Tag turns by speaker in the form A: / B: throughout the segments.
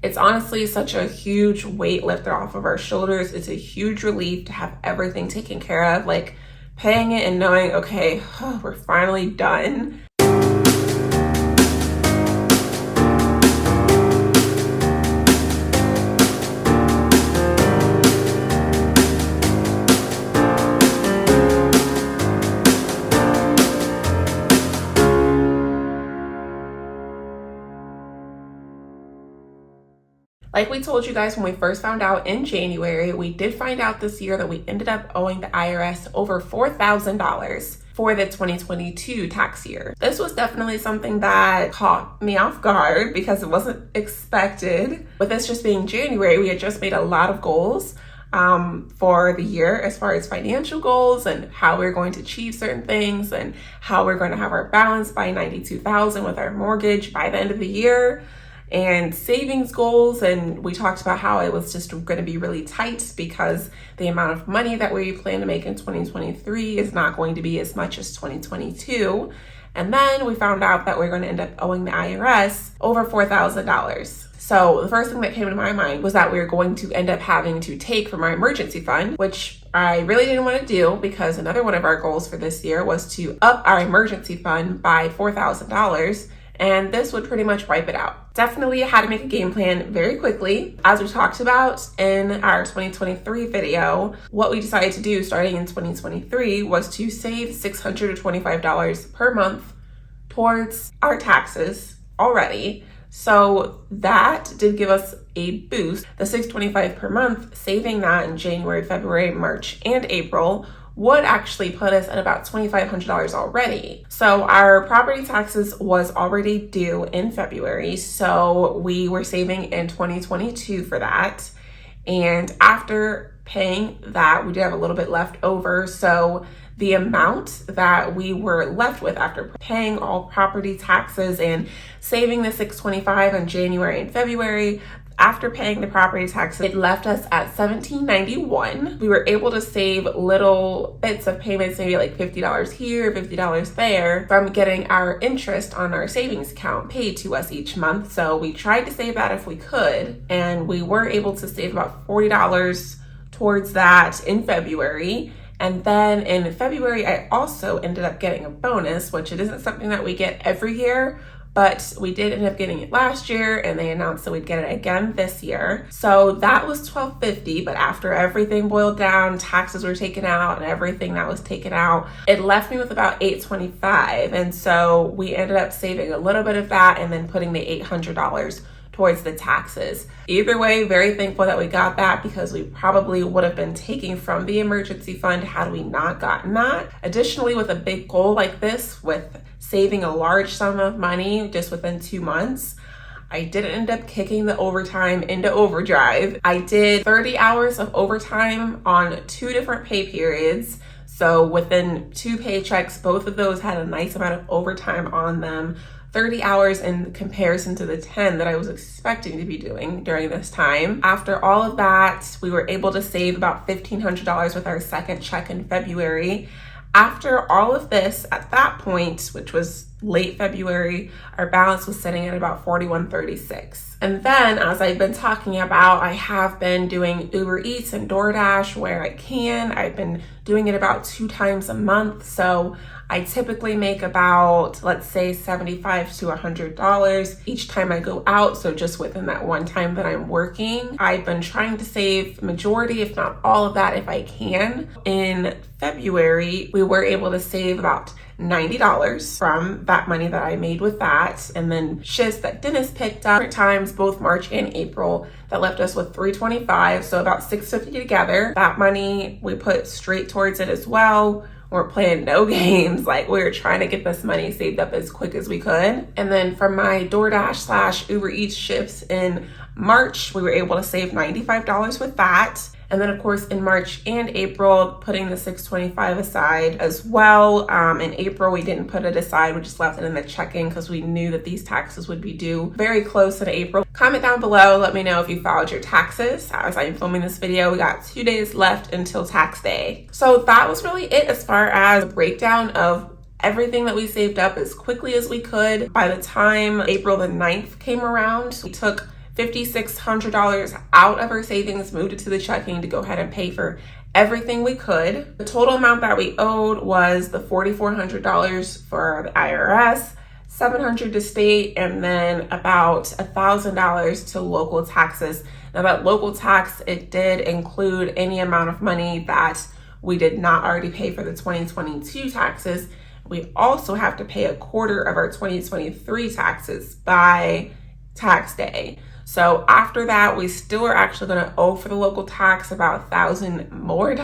A: It's honestly such a huge weight lifted off of our shoulders. It's a huge relief to have everything taken care of, like paying it and knowing, okay, we're finally done. Like we told you guys when we first found out in January, we did find out this year that we ended up owing the IRS over $4,000 for the 2022 tax year. This was definitely something that caught me off guard because it wasn't expected. With this just being January, we had just made a lot of goals for the year as far as financial goals and how we're going to achieve certain things and how we're going to have our balance by $92,000 with our mortgage by the end of the year, and savings goals. And we talked about how it was just going to be really tight because the amount of money that we plan to make in 2023 is not going to be as much as 2022. And then we found out that we're going to end up owing the IRS over $4,000. So the first thing that came to my mind was that we were going to end up having to take from our emergency fund, which I really didn't want to do because another one of our goals for this year was to up our emergency fund by $4,000. And this would pretty much wipe it out. Definitely had to make a game plan very quickly. As we talked about in our 2023 video, what we decided to do starting in 2023 was to save $625 per month towards our taxes already. So that did give us a boost. The $625 per month, saving that in January, February, March, and April would actually put us at about $2,500 already. So our property taxes was already due in February, so we were saving in 2022 for that. And after paying that, we did have a little bit left over. So the amount that we were left with after paying all property taxes and saving the $625 in January and February, after paying the property taxes, it left us at $1,791. We were able to save little bits of payments, maybe like $50 here, $50 there, from getting our interest on our savings account paid to us each month. So we tried to save that if we could, and we were able to save about $40 towards that in February. And then in February, I also ended up getting a bonus, which it isn't something that we get every year, but we did end up getting it last year, and they announced that we'd get it again this year. So that was $1,250, but after everything boiled down, taxes were taken out and everything that was taken out, it left me with about $825. And so we ended up saving a little bit of that and then putting the $800 towards the taxes. Either way, very thankful that we got that because we probably would have been taking from the emergency fund had we not gotten that. Additionally, with a big goal like this, with saving a large sum of money just within 2 months, I didn't end up kicking the overtime into overdrive. I did 30 hours of overtime on 2 different pay periods. So within 2 paychecks, both of those had a nice amount of overtime on them. 30 hours in comparison to the 10 that I was expecting to be doing during this time. After all of that, we were able to save about $1,500 with our second check in February. After all of this, at that point, which was late February, our balance was sitting at about $41.36. And then, as I've been talking about, I have been doing Uber Eats and DoorDash where I can. I've been doing it about 2 times a month. So I typically make about, let's say, $75 to $100 each time I go out. So just within that one time that I'm working, I've been trying to save majority, if not all of that, if I can. In February, we were able to save about $90 from that money that I made with that. And then shifts that Dennis picked up at times, both March and April, that left us with $325, so about $650 together. That money we put straight towards it as well. We're playing no games. Like, we were trying to get this money saved up as quick as we could. And then from my DoorDash / Uber Eats shifts in March, we were able to save $95 with that. And then of course in March and April, putting the $625 aside as well. In April, we didn't put it aside. We just left it in the checking because we knew that these taxes would be due very close in April. Comment down below. Let me know if you filed your taxes. As I'm filming this video, we got 2 days left until tax day. So that was really it as far as a breakdown of everything that we saved up as quickly as we could. By the time April the 9th came around, we took $5,600 out of our savings, moved it to the checking to go ahead and pay for everything we could. The total amount that we owed was the $4,400 for the IRS, $700 to state, and then about $1,000 to local taxes. Now that local tax, it did include any amount of money that we did not already pay for the 2022 taxes. We also have to pay a quarter of our 2023 taxes by tax day. So after that, we still are actually going to owe for the local tax about $1,000 more.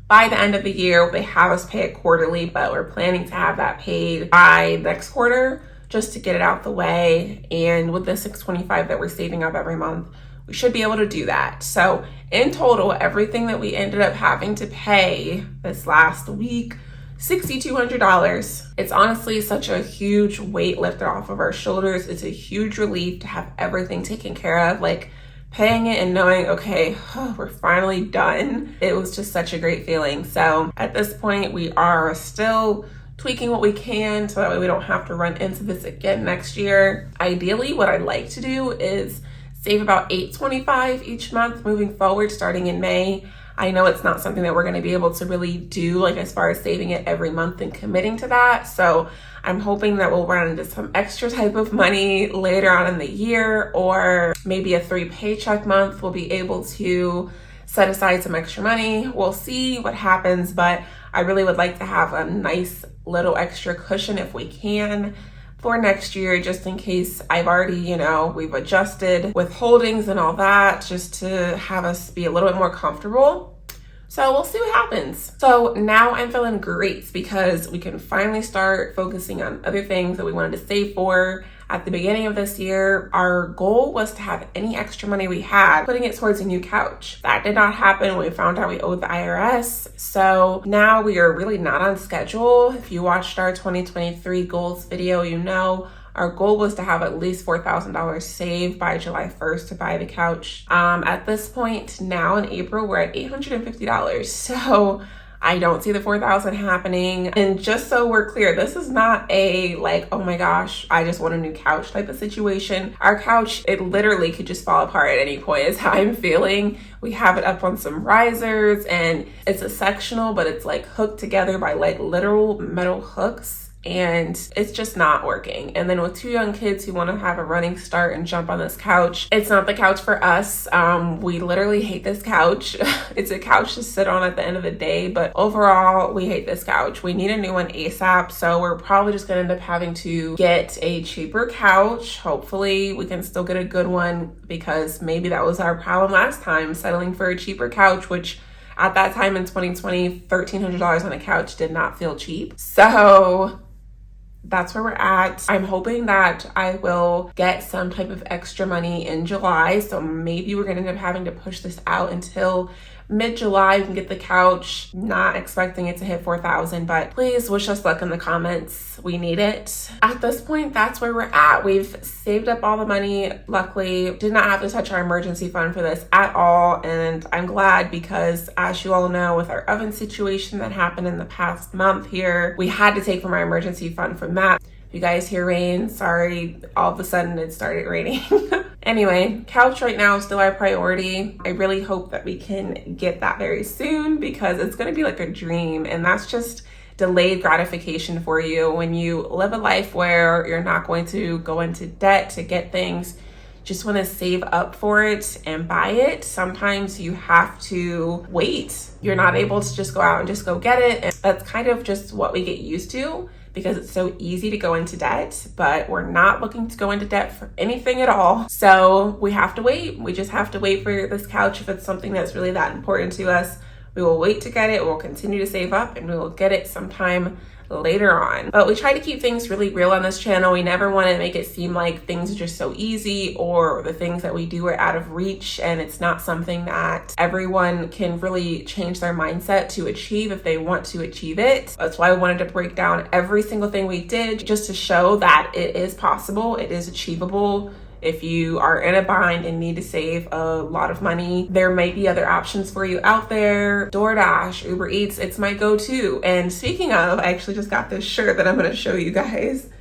A: By the end of the year, they have us pay it quarterly, but we're planning to have that paid by next quarter just to get it out the way. And with the $625 that we're saving up every month, we should be able to do that. So in total, everything that we ended up having to pay this last week, $6,200. It's honestly such a huge weight lifted off of our shoulders. It's a huge relief to have everything taken care of, like paying it and knowing, okay, we're finally done. It was just such a great feeling. So at this point, we are still tweaking what we can so that way we don't have to run into this again next year. Ideally, what I'd like to do is save about $825 each month moving forward, starting in May. I know it's not something that we're going to be able to really do, like as far as saving it every month and committing to that. So I'm hoping that we'll run into some extra type of money later on in the year, or maybe a 3 paycheck month. We'll be able to set aside some extra money. We'll see what happens, but I really would like to have a nice little extra cushion if we can for next year, just in case I've already, we've adjusted withholdings and all that, just to have us be a little bit more comfortable. So we'll see what happens. So now I'm feeling great because we can finally start focusing on other things that we wanted to save for. At the beginning of this year, our goal was to have any extra money we had, putting it towards a new couch. That did not happen when we found out we owed the IRS. So now we are really not on schedule. If you watched our 2023 goals video, our goal was to have at least $4,000 saved by July 1st to buy the couch. At this point now in April, we're at $850. So I don't see the $4,000 happening. And just so we're clear, this is not a oh my gosh, I just want a new couch type of situation. Our couch, it literally could just fall apart at any point is how I'm feeling. We have it up on some risers and it's a sectional, but it's hooked together by literal metal hooks. And it's just not working. And then with 2 young kids who want to have a running start and jump on this couch, it's not the couch for us. We literally hate this couch. It's a couch to sit on at the end of the day, but overall, we hate this couch. We need a new one ASAP, so we're probably just gonna end up having to get a cheaper couch. Hopefully, we can still get a good one, because maybe that was our problem last time, settling for a cheaper couch, which at that time in 2020, $1,300 on a couch did not feel cheap. So that's where we're at. I'm hoping that I will get some type of extra money in July. So maybe we're gonna end up having to push this out until mid-July. We can get the couch. Not expecting it to hit $4,000, but please wish us luck in the comments. We need it. At this point, that's where we're at. We've saved up all the money. Luckily, did not have to touch our emergency fund for this at all. And I'm glad, because as you all know, with our oven situation that happened in the past month here, we had to take from our emergency fund from that. If you guys hear rain, sorry, all of a sudden it started raining. Anyway, couch right now is still our priority. I really hope that we can get that very soon, because it's gonna be like a dream, and that's just delayed gratification for you. When you live a life where you're not going to go into debt to get things, just want to save up for it and buy it. Sometimes you have to wait. You're not able to just go out and just go get it. And that's kind of just what we get used to, because it's so easy to go into debt, but we're not looking to go into debt for anything at all. So we have to wait. We just have to wait for this couch. If it's something that's really that important to us, we will wait to get it. We'll continue to save up and we will get it sometime later on. But we try to keep things really real on this channel. We never want to make it seem like things are just so easy, or the things that we do are out of reach, and it's not something that everyone can really change their mindset to achieve if they want to achieve it. That's why I wanted to break down every single thing we did, just to show that it is possible, it is achievable. If you are in a bind and need to save a lot of money, there might be other options for you out there. DoorDash, Uber Eats, it's my go-to. And speaking of, I actually just got this shirt that I'm gonna show you guys.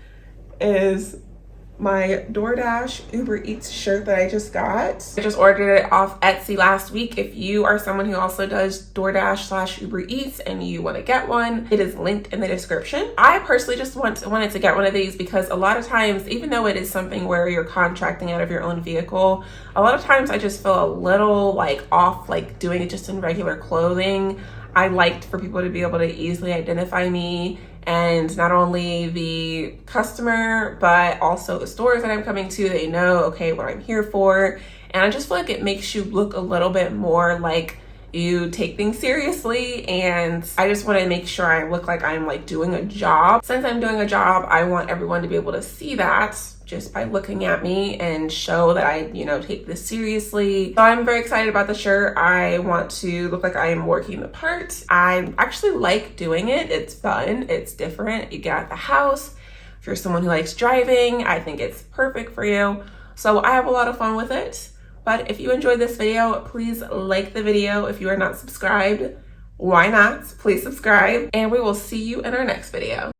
A: my DoorDash Uber Eats shirt that I just got. I just ordered it off Etsy last week. If you are someone who also does DoorDash / Uber Eats and you want to get one, it is linked in the description. I personally just wanted to get one of these because a lot of times, even though it is something where you're contracting out of your own vehicle, a lot of times I just feel a little like off, like doing it just in regular clothing. I liked for people to be able to easily identify me, and not only the customer, but also the stores that I'm coming to, they know, okay, what I'm here for. And I just feel like it makes you look a little bit more like you take things seriously, and I just want to make sure I look like I'm like doing a job. Since I'm doing a job, I want everyone to be able to see that just by looking at me and show that I, take this seriously. So I'm very excited about the shirt. I want to look like I am working the part. I actually like doing it. It's fun. It's different. You get out the house. If you're someone who likes driving, I think it's perfect for you. So I have a lot of fun with it. But if you enjoyed this video, please like the video. If you are not subscribed, why not? Please subscribe. And we will see you in our next video.